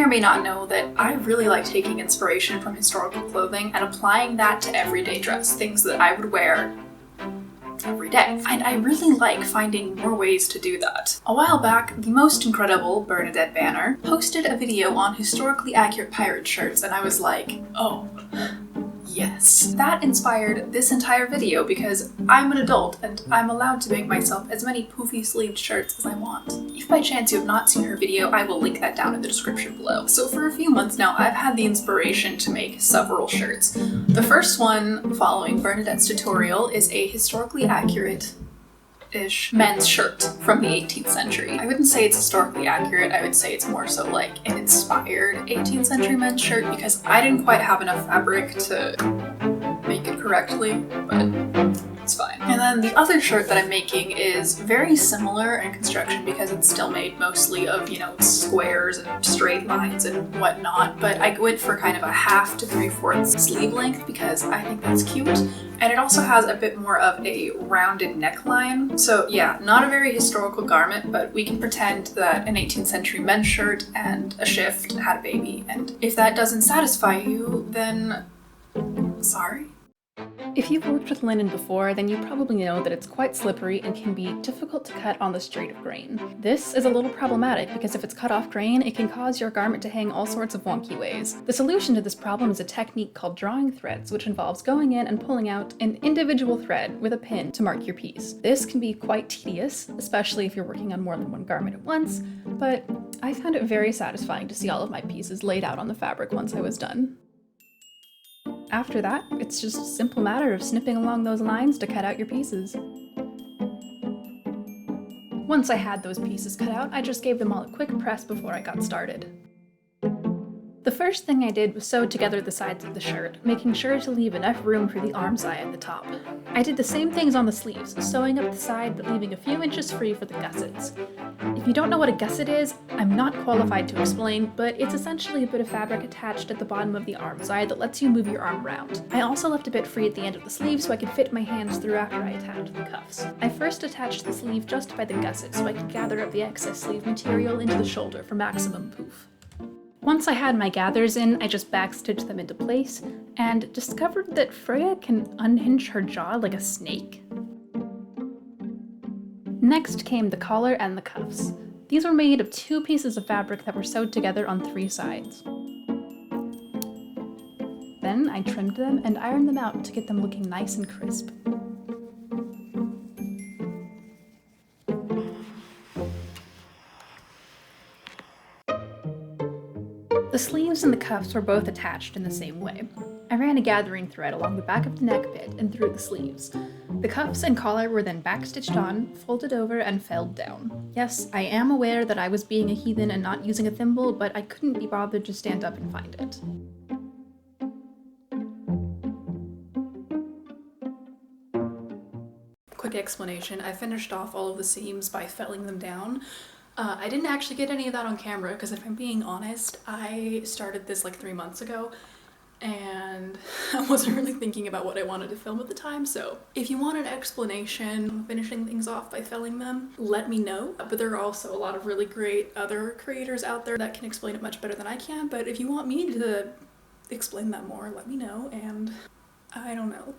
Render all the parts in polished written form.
or may not know that I really like taking inspiration from historical clothing and applying that to everyday dress, things that I would wear every day. And I really like finding more ways to do that. A while back, the most incredible Bernadette Banner posted a video on historically accurate pirate shirts, and I was like, oh, yes. That inspired this entire video because I'm an adult and I'm allowed to make myself as many poofy sleeved shirts as I want. If by chance you have not seen her video, I will link that down in the description below. So for a few months now, I've had the inspiration to make several shirts. The first one, following Bernadette's tutorial, is a historically accurate men's shirt from the 18th century. I wouldn't say it's historically accurate, I would say it's more so like an inspired 18th century men's shirt because I didn't quite have enough fabric to make it correctly, but it's fine. And then the other shirt that I'm making is very similar in construction because it's still made mostly of, you know, squares and straight lines and whatnot, but I went for kind of a 1/2 to 3/4 sleeve length because I think that's cute. And it also has a bit more of a rounded neckline. So yeah, not a very historical garment, but we can pretend that an 18th century men's shirt and a shift had a baby. And if that doesn't satisfy you, then sorry. If you've worked with linen before, then you probably know that it's quite slippery and can be difficult to cut on the straight of grain. This is a little problematic because if it's cut off grain, it can cause your garment to hang all sorts of wonky ways. The solution to this problem is a technique called drawing threads, which involves going in and pulling out an individual thread with a pin to mark your piece. This can be quite tedious, especially if you're working on more than one garment at once, but I found it very satisfying to see all of my pieces laid out on the fabric once I was done. After that, it's just a simple matter of snipping along those lines to cut out your pieces. Once I had those pieces cut out, I just gave them all a quick press before I got started. The first thing I did was sew together the sides of the shirt, making sure to leave enough room for the arm's eye at the top. I did the same things on the sleeves, sewing up the side but leaving a few inches free for the gussets. If you don't know what a gusset is, I'm not qualified to explain, but it's essentially a bit of fabric attached at the bottom of the arm side that lets you move your arm around. I also left a bit free at the end of the sleeve so I could fit my hands through after I attached the cuffs. I first attached the sleeve just by the gusset so I could gather up the excess sleeve material into the shoulder for maximum poof. Once I had my gathers in, I just backstitched them into place and discovered that Freya can unhinge her jaw like a snake. Next came the collar and the cuffs. These were made of 2 pieces of fabric that were sewed together on 3 sides. Then I trimmed them and ironed them out to get them looking nice and crisp. The sleeves and the cuffs were both attached in the same way. I ran a gathering thread along the back of the neck bit and through the sleeves. The cuffs and collar were then backstitched on, folded over, and felled down. Yes, I am aware that I was being a heathen and not using a thimble, but I couldn't be bothered to stand up and find it. Quick explanation, I finished off all of the seams by felling them down. I didn't actually get any of that on camera because if I'm being honest, I started this like 3 months ago and I wasn't really thinking about what I wanted to film at the time, so if you want an explanation of finishing things off by felling them, let me know. But there are also a lot of really great other creators out there that can explain it much better than I can, but if you want me to explain that more, let me know, and I don't know.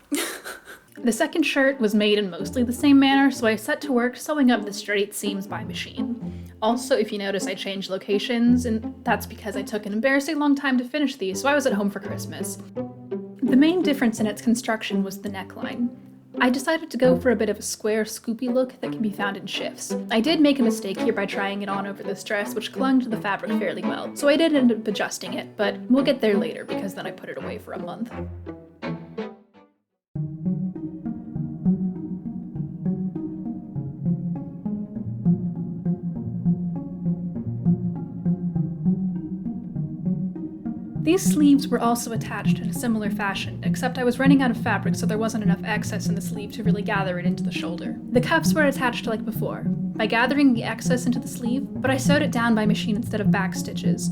The second shirt was made in mostly the same manner, so I set to work sewing up the straight seams by machine. Also, if you notice, I changed locations, and that's because I took an embarrassing long time to finish these, so I was at home for Christmas. The main difference in its construction was the neckline. I decided to go for a bit of a square, scoopy look that can be found in shifts. I did make a mistake here by trying it on over this dress, which clung to the fabric fairly well, so I did end up adjusting it, but we'll get there later because then I put it away for a month. These sleeves were also attached in a similar fashion, except I was running out of fabric so there wasn't enough excess in the sleeve to really gather it into the shoulder. The cuffs were attached like before, by gathering the excess into the sleeve, but I sewed it down by machine instead of back stitches.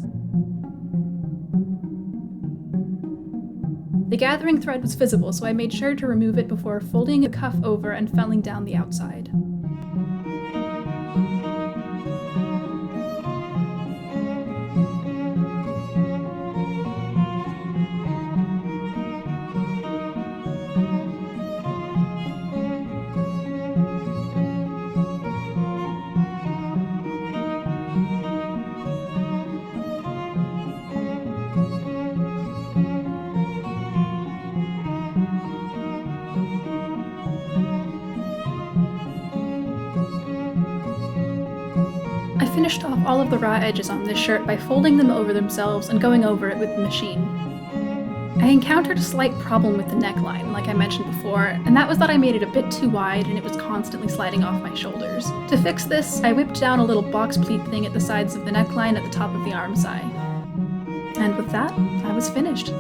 The gathering thread was visible, so I made sure to remove it before folding the cuff over and felling down the outside. finished off all of the raw edges on this shirt by folding them over themselves and going over it with the machine. I encountered a slight problem with the neckline, like I mentioned before, and that was that I made it a bit too wide and it was constantly sliding off my shoulders. To fix this, I whipped down a little box pleat thing at the sides of the neckline at the top of the armscye. And with that, I was finished.